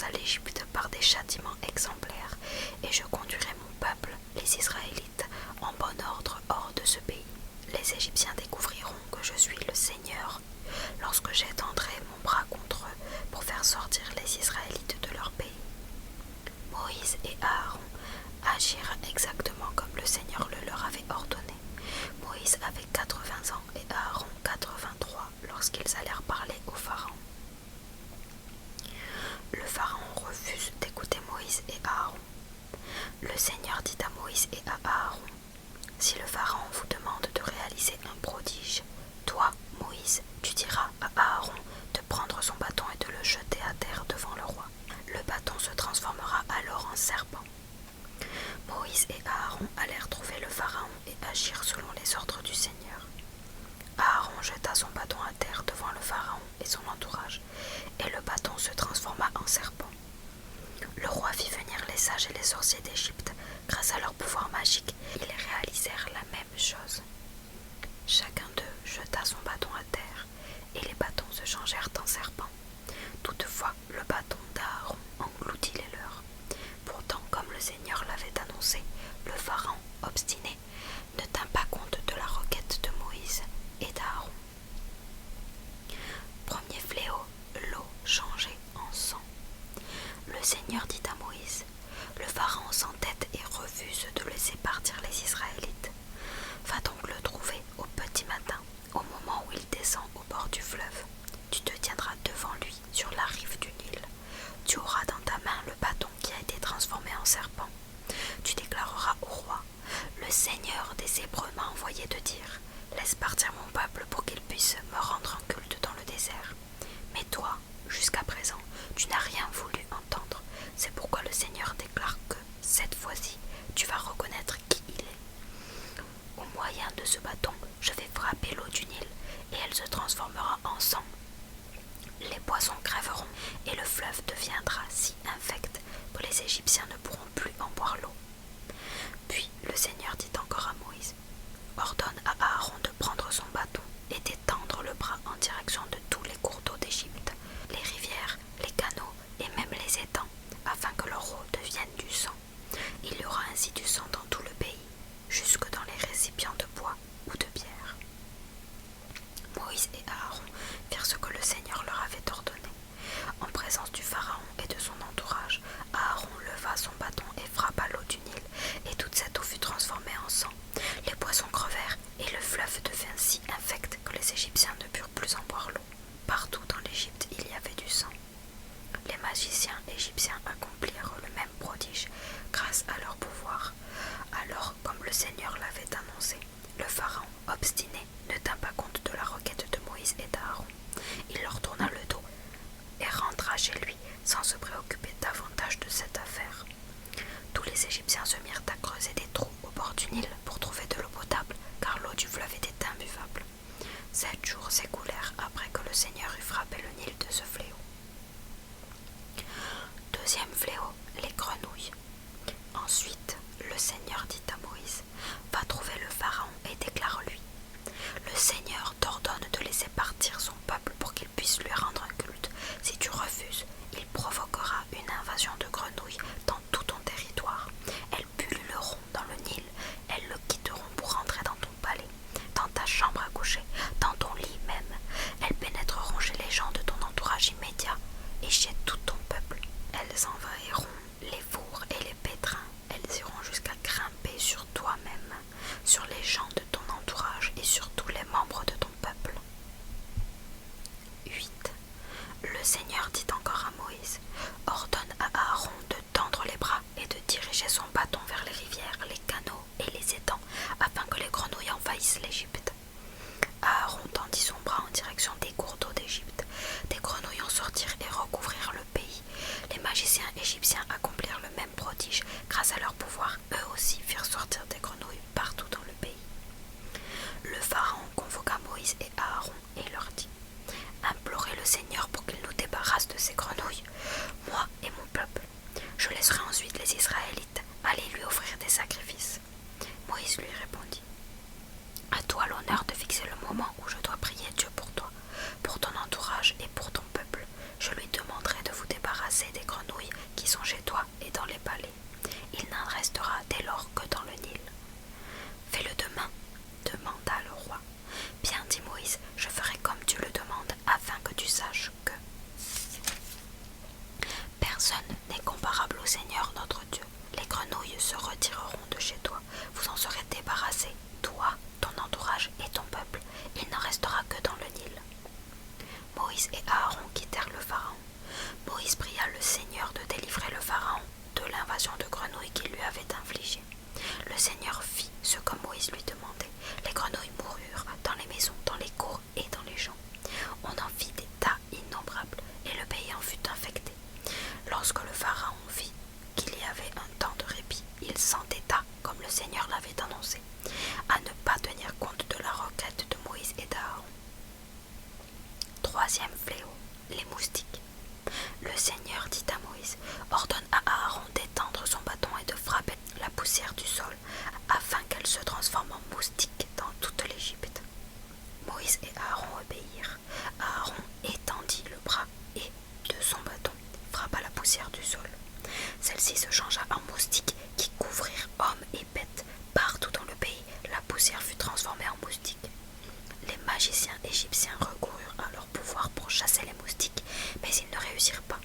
à l'Égypte par des châtiments exemplaires, et je conduirai mon peuple, les Israélites, en bon ordre hors de ce pays. Les Égyptiens découvriront que je suis le Seigneur lorsque j'étendrai mon bras contre eux pour faire sortir les Israélites de leur pays. » Moïse et Aaron agirent exactement comme le Seigneur le leur avait ordonné. Moïse avait 80 ans et Aaron 83 lorsqu'ils allèrent parler au Pharaon. Le Pharaon refuse d'écouter Moïse et Aaron. Le Seigneur dit à Moïse et à Aaron: « Si le Pharaon vous demande de réaliser un prodige, toi, Moïse, tu diras à Aaron de prendre son bâton et de le jeter à terre devant le roi. Le bâton se transformera alors en serpent. » Moïse et Aaron allèrent trouver le Pharaon et agirent selon les ordres du Seigneur. Aaron jeta son bâton à terre devant le Pharaon et son entourage, et le bâton se transforma en serpent. Le roi fit venir les sages et les sorciers d'Égypte. Grâce à leur pouvoir magique, ils réalisèrent la même chose. Chacun d'eux jeta son bâton à terre, et les bâtons se changèrent en serpents. Toutefois, le bâton d'Aaron engloutit les leurs. Pourtant, comme le Seigneur l'avait annoncé, le Pharaon, obstiné, ne tint pas compte de la requête de Moïse et d'Aaron. Premier fléau, l'eau changée en sang. Le Seigneur dit à Moïse: « Le Pharaon s'entête et refuse de laisser partir les Israélites. Va donc le trouver au petit matin, au moment où il descend au bord du fleuve. Tu te tiendras devant lui sur la rive du Nil. Tu auras dans ta main le bâton qui a été transformé en serpent. Tu déclareras au roi: « Le Seigneur des Hébreux m'a envoyé te dire: laisse partir mon peuple pour qu'il puisse me rendre un culte dans le désert. Mais toi, jusqu'à présent, tu n'as rien voulu entendre. C'est pourquoi le Seigneur déclare que, cette fois-ci, tu vas reconnaître qui il est. Au moyen de ce bâton, je vais frapper l'eau du Nil, et elle se transformera en sang. Les poissons crèveront, et le fleuve deviendra si infect que les Égyptiens ne pourront plus en boire l'eau. » Puis le Seigneur dit encore à Moïse: « Ordonne à Aaron de prendre son bâton et d'étendre le bras en direction de tous les cours d'eau d'Égypte, les rivières, les canaux et même les étangs, afin que leur eau devienne du sang. Il y aura ainsi du sang dans tout le pays, jusque dans les récipients de bois ou de pierre. » Moïse et Aaron firent ce que le Seigneur leur avait ordonné. En présence du Pharaon et de son entourage, Aaron leva son bâton et frappa l'eau du Nil, et toute cette eau fut transformée en sang. Les poissons crevèrent, et le fleuve devint si infect que les Égyptiens ne purent plus en boire l'eau. Partout dans l'Égypte, il y avait du sang. Les magiciens égyptiens accomplirent le même prodige grâce à leur pouvoir. Alors, comme le Seigneur l'avait annoncé, le Pharaon, obstiné, ne tint pas compte de la requête de Moïse et d'Aaron. Il leur tourna le dos et rentra chez lui sans se préoccuper davantage de cette affaire. Tous les Égyptiens se mirent à creuser des trous au bord du Nil pour trouver de l'eau potable, car l'eau du fleuve était imbuvable. 7 jours s'écoulèrent après que le Seigneur eut frappé le Nil de ce fléau. Deuxième fléau, les grenouilles. Ensuite, le Seigneur dit à Moïse: « Va trouver le Pharaon et déclare-lui: le Seigneur t'ordonne de laisser partir son peuple pour qu'il puisse lui rendre un culte. Si tu refuses, il provoquera une invasion de grenouilles dans tout ton territoire. Elles pulluleront dans le Nil, elles le quitteront pour rentrer dans ton palais, dans ta chambre à coucher, dans ton lit même. Elles pénétreront chez les gens de ton entourage immédiat et chez tout ton peuple. Elles envahiront les fours et les pétrins. Elles iront jusqu'à grimper sur toi-même, sur les gens de ton entourage et sur tous les membres de ton peuple. » 8. Le Seigneur dit encore à Moïse: « Ordonne à Aaron de tendre les bras et de diriger son bâton vers les rivières, les canaux et les étangs, afin que les grenouilles envahissent l'Égypte. » Aaron tendit son bras en direction des cours d'eau d'Égypte. Des grenouilles en sortirent et recouvrirent le pays. Les magiciens égyptiens accomplirent le même prodige. Grâce à leur pouvoir, eux aussi firent sortir des grenouilles partout dans le pays. Le Pharaon convoqua Moïse et Aaron et leur dit: « Implorez le Seigneur pour qu'il nous débarrasse de ces grenouilles, moi et mon peuple. Je laisserai ensuite les Israélites aller lui offrir des sacrifices. » Moïse lui répondit: « À toi l'honneur de fixer le moment où je dois prier Dieu pour toi, pour ton entourage et pour ton peuple. Je lui demanderai de vous débarrasser des grenouilles se retireront de chez toi. Vous en serez débarrassés, toi, ton entourage et ton peuple. Il n'en restera que dans le Nil. » Moïse et Aaron quittèrent le Pharaon. Moïse pria le Seigneur de délivrer le Pharaon de l'invasion de grenouilles qu'il lui avait infligée. Le Seigneur fit ce que Moïse lui demandait. Les grenouilles moururent dans les maisons, dans les cours et dans les champs. On en fit des tas innombrables et le pays en fut infecté. Lorsque le Pharaon vit qu'il y avait un temps de répit, il s'entêta, comme le Seigneur l'avait annoncé, à ne pas tenir compte de la requête de Moïse et d'Aaron. Troisième fléau, les moustiques. Le Seigneur dit à Moïse: « Ordonne à Aaron d'étendre son bâton et de frapper la poussière du sol, afin qu'elle se transforme en moustique dans toute l'Égypte. » Moïse et Aaron obéirent. Aaron étendit le bras et, de son bâton, frappa la poussière du sol. Celle-ci se changea en moustiques qui couvrirent hommes et bêtes. Partout dans le pays, la poussière fut transformée en moustiques. Les magiciens égyptiens recoururent à leur pouvoir pour chasser les moustiques, mais ils ne réussirent pas.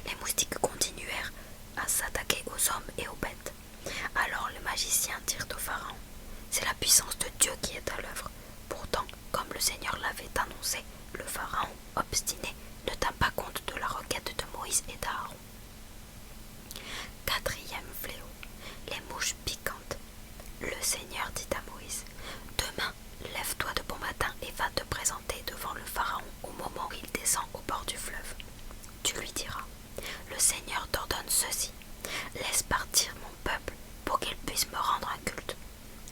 Les moustiques continuèrent à s'attaquer aux hommes et aux bêtes. Alors les magiciens dirent au Pharaon: « C'est la puissance de Dieu qui est à l'œuvre. » Pourtant, comme le Seigneur l'avait annoncé, le Pharaon, obstiné, ne tint pas compte de la requête de Moïse et d'Aaron. Quatrième fléau, les mouches piquantes. Le Seigneur dit à Moïse: « Demain, lève-toi de bon matin et va te présenter devant le Pharaon au moment où il descend au bord du fleuve. Tu lui diras: « Le Seigneur t'ordonne ceci: laisse partir mon peuple pour qu'il puisse me rendre un culte.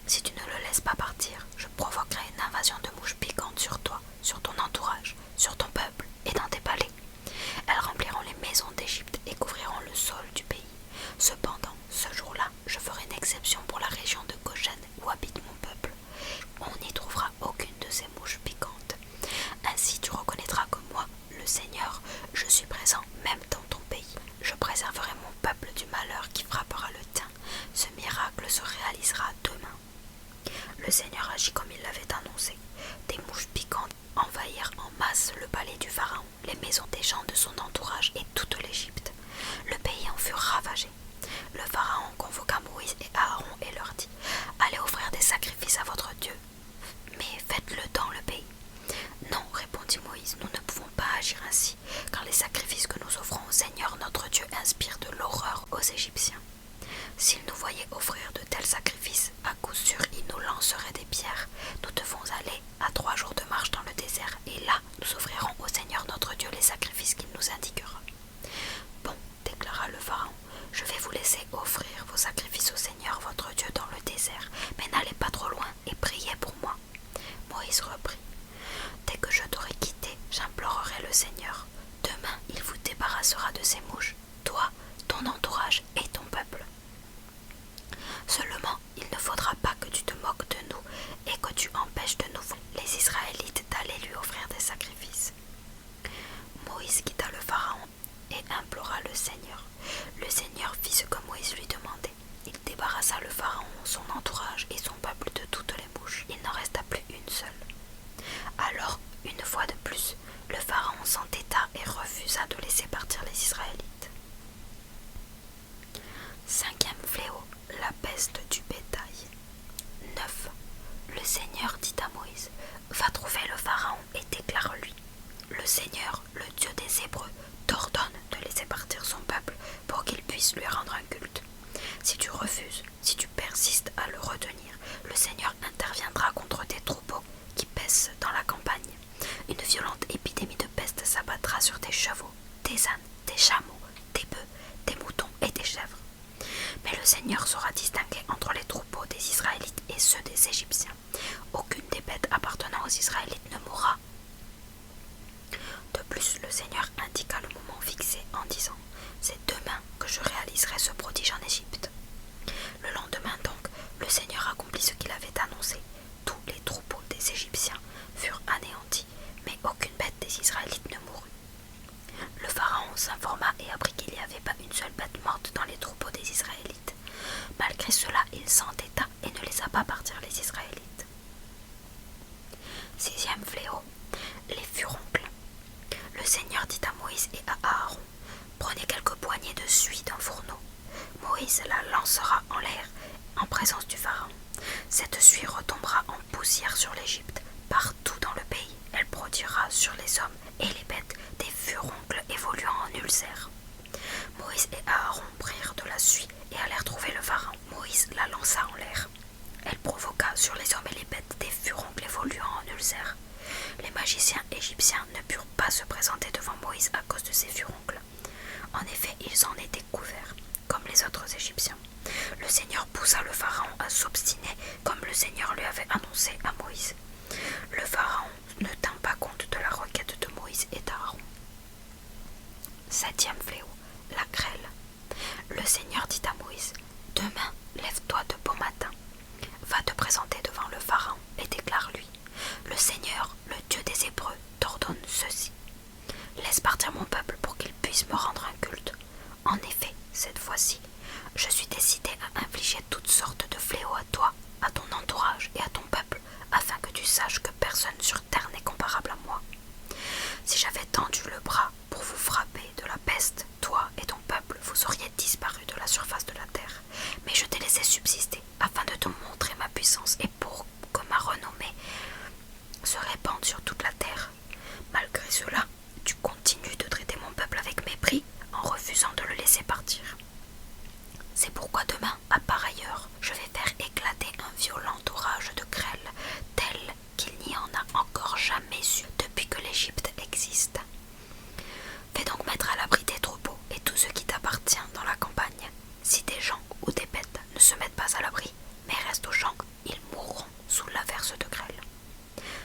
Si tu ne le laisses pas partir, je provoquerai une invasion de mouches piquantes sur toi, sur ton entourage, sur ton peuple et dans tes palais. Elles rempliront les maisons d'Égypte et couvriront le sol du pays. Cependant, ce jour-là, je ferai une exception pour la région de Goshen où habite mon peuple. On n'y trouvera aucune de ces mouches piquantes. Ainsi tu reconnaîtras que moi, le Seigneur, je suis présent même dans ton pays. Je préserverai mon peuple du malheur qui frappera le tien. Ce miracle se réalisera demain. » Le Seigneur agit comme il l'avait annoncé. Des mouches piquantes envahirent en masse le palais du Pharaon, les maisons des gens de son entourage et toute l'Égypte. Le pays en fut ravagé. Le Pharaon convoqua Moïse et Aaron et leur dit: « Allez offrir des sacrifices à votre Dieu, mais faites-le dans le pays. » « Non, répondit Moïse, nous ne pouvons pas agir ainsi, car les sacrifices que nous offrons au Seigneur notre Dieu inspirent de l'horreur aux Égyptiens. S'ils nous voyaient offrir de tels sacrifices, à coup sûr ils nous lanceraient des pierres. Nous devons aller à 3 jours de marche dans le désert, et là nous offrirons au Seigneur notre Dieu les sacrifices qu'il nous indiquera. » « Bon, déclara le Pharaon, je vais vous laisser offrir vos sacrifices au Seigneur votre Dieu dans le désert, mais n'allez pas trop loin et priez pour moi. » Moïse reprit: « Dès que je t'aurai quitté, j'implorerai le Seigneur. Demain, il vous débarrassera de ces mouches, toi, ton entourage et ton peuple. Seulement, il ne faudra pas que tu te moques de nous et que tu empêches de nouveau les Israélites d'aller lui offrir des sacrifices. » Moïse quitta le Pharaon et implora le Seigneur. Le Seigneur fit ce que Moïse lui demandait. Il débarrassa le Pharaon, son entourage et son peuple de toutes les mouches. Il n'en resta plus une seule. Alors, une fois de plus, le Pharaon s'entêta et refusa de laisser partir les Israélites. Cinquième fléau, la peste du bétail. 9. Le Seigneur dit à Moïse: « Va trouver le Pharaon et déclare-lui: le Seigneur, le Dieu des Hébreux, t'ordonne de laisser partir son peuple pour qu'il puisse lui rendre un culte. Si tu refuses, si tu persistes à le retenir, le Seigneur interviendra contre tes troupeaux qui paissent dans la campagne. Une violente épidémie de peste s'abattra sur tes chevaux, tes ânes, tes chameaux, tes bœufs, tes moutons et tes chèvres. Mais le Seigneur saura distinguer entre les troupeaux des Israélites et ceux des Égyptiens. Aucune des bêtes appartenant aux Israélites ne mourra. » De plus, le Seigneur indiqua le moment fixé en disant: « C'est demain que je réaliserai ce prodige en Égypte. » Le lendemain donc, le Seigneur accomplit ce qu'il avait annoncé. Tous les troupeaux des Égyptiens furent anéantis, mais aucune bête des Israélites ne mourut. Le Pharaon s'informa et apprit qu'il n'y avait pas une seule bête morte dans les troupeaux des Israélites. Malgré cela, il s'entêta et ne laissa pas partir les Israélites. Sixième fléau, les furoncles. Le Seigneur dit à Moïse et à Aaron: « Prenez quelques poignées de suie d'un fourneau. Moïse la lancera en l'air en présence du Pharaon. Cette suie retombera en poussière sur l'Égypte. Partout dans le pays, elle produira sur les hommes et les bêtes des furoncles évoluant en ulcères. Moïse et Aaron prirent de la suie et allèrent trouver le Pharaon. Moïse la lança en l'air. Elle provoqua sur les hommes et les bêtes des furoncles évoluant en ulcères. Les magiciens égyptiens ne purent pas se présenter devant Moïse à cause de ces furoncles. En effet, ils en étaient couverts, comme les autres Égyptiens. Le Seigneur poussa le Pharaon à s'obstiner, comme le Seigneur lui avait annoncé à Moïse. Le Pharaon ne tint pas compte de la requête de Moïse et d'Aaron. 7e fléau, la grêle. Le Seigneur dit à Moïse, « Demain, lève-toi de bon matin. Va te présenter devant le Pharaon et déclare-lui, « Le Seigneur, le Dieu des Hébreux, t'ordonne ceci. Laisse partir mon peuple pour qu'il puisse me rendre un culte. En effet, cette fois-ci, je suis décidé à infliger toutes sortes de fléaux à toi, à ton entourage et à ton peuple, afin que tu saches que personne sur terre n'est comparable à moi. Si j'avais tendu le bras pour vous frapper de la peste, toi et ton peuple, vous auriez disparu de la surface de la terre. Mais je t'ai laissé subsister afin de te montrer ma puissance et pour que ma renommée se répande sur toute la terre. Malgré cela, tu continues de traiter mon peuple avec mépris en refusant de le laisser partir. C'est pourquoi demain, à pareille heure, je vais faire éclater un violent orage de grêle, tel qu'il n'y en a encore jamais eu depuis que l'Égypte existe. Fais donc mettre à l'abri tes troupeaux et tout ce qui t'appartient dans la campagne. Si des gens ou des bêtes ne se mettent pas à l'abri, mais restent aux champs, ils mourront sous l'averse de grêle. »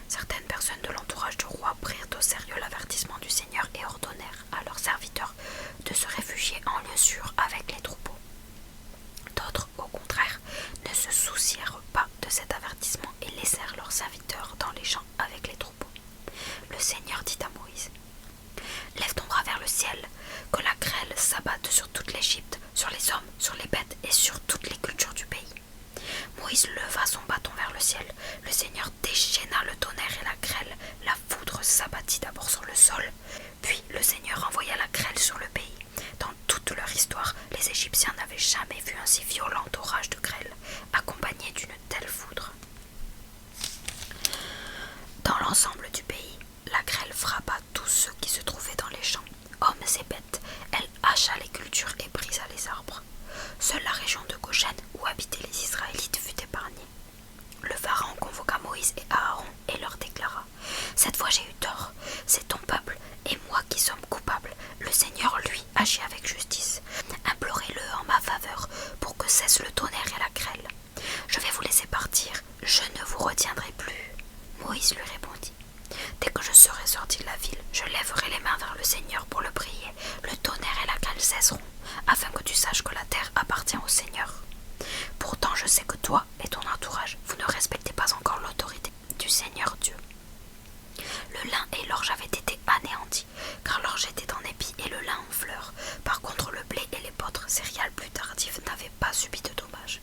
Certaines personnes de l'entourage du roi prirent au sérieux l'avertissement du Seigneur et ordonnèrent à leurs serviteurs de se réfugier en lieu sûr avec les troupeaux. D'autres, au contraire, ne se soucièrent pas de cet avertissement et laissèrent leurs serviteurs dans les champs avec les troupeaux. Le Seigneur dit à Moïse, « Lève ton bras vers le ciel, que la grêle s'abatte sur toute l'Égypte, sur les hommes, sur les bêtes et sur toutes les cultures du pays. » Moïse leva son bâton vers le ciel. Le Seigneur déchaîna le tonnerre et la grêle. La foudre s'abattit d'abord sur le sol, puis le Seigneur envoya la grêle sur le pays. Dans toute leur histoire, les Égyptiens n'avaient jamais vu un si violent orage de grêle, accompagné d'une telle foudre. Dans l'ensemble du pays, la grêle frappa tous ceux qui se trouvaient dans les champs, hommes et bêtes. Elle hacha les cultures et brisa les arbres. Seule la région de Goshen, où habitaient les Israélites, fut épargnée. Le Pharaon convoqua Moïse et Aaron et leur déclara, « Cette fois j'ai eu tort, c'est ton peuple et moi qui sommes coupables. Le Seigneur, lui, agit avec justice. Implorez-le en ma faveur pour que cesse le tonnerre et la grêle. Je vais vous laisser partir, je ne vous retiendrai plus. » Moïse lui répondit, « Dès que je serai sorti de la ville, je lèverai les mains vers le Seigneur pour le prier. Le tonnerre et la grêle cesseront, afin que tu saches que la terre appartient au Seigneur. Pourtant, je sais que toi et ton entourage, vous ne respectez pas encore l'autorité du Seigneur Dieu. » Le lin et l'orge avaient été anéantis, car l'orge était en épi et le lin en fleurs. Par contre, le blé et les autres céréales plus tardives n'avaient pas subi de dommages.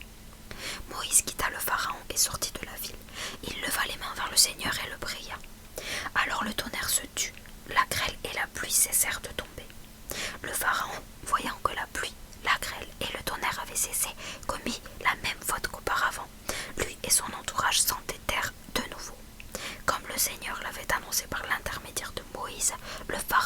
Moïse quitta le Pharaon et sortit de la ville. Il leva les mains vers le Seigneur et le pria. Alors le tonnerre se tut, la grêle et la pluie cessèrent de tomber. Le Pharaon, voyant que la pluie, la grêle et le tonnerre avaient cessé, commis la même faute qu'auparavant. Lui et son entourage s'entêtèrent de nouveau. Comme le Seigneur l'avait annoncé par l'intermédiaire de Moïse, le Pharaon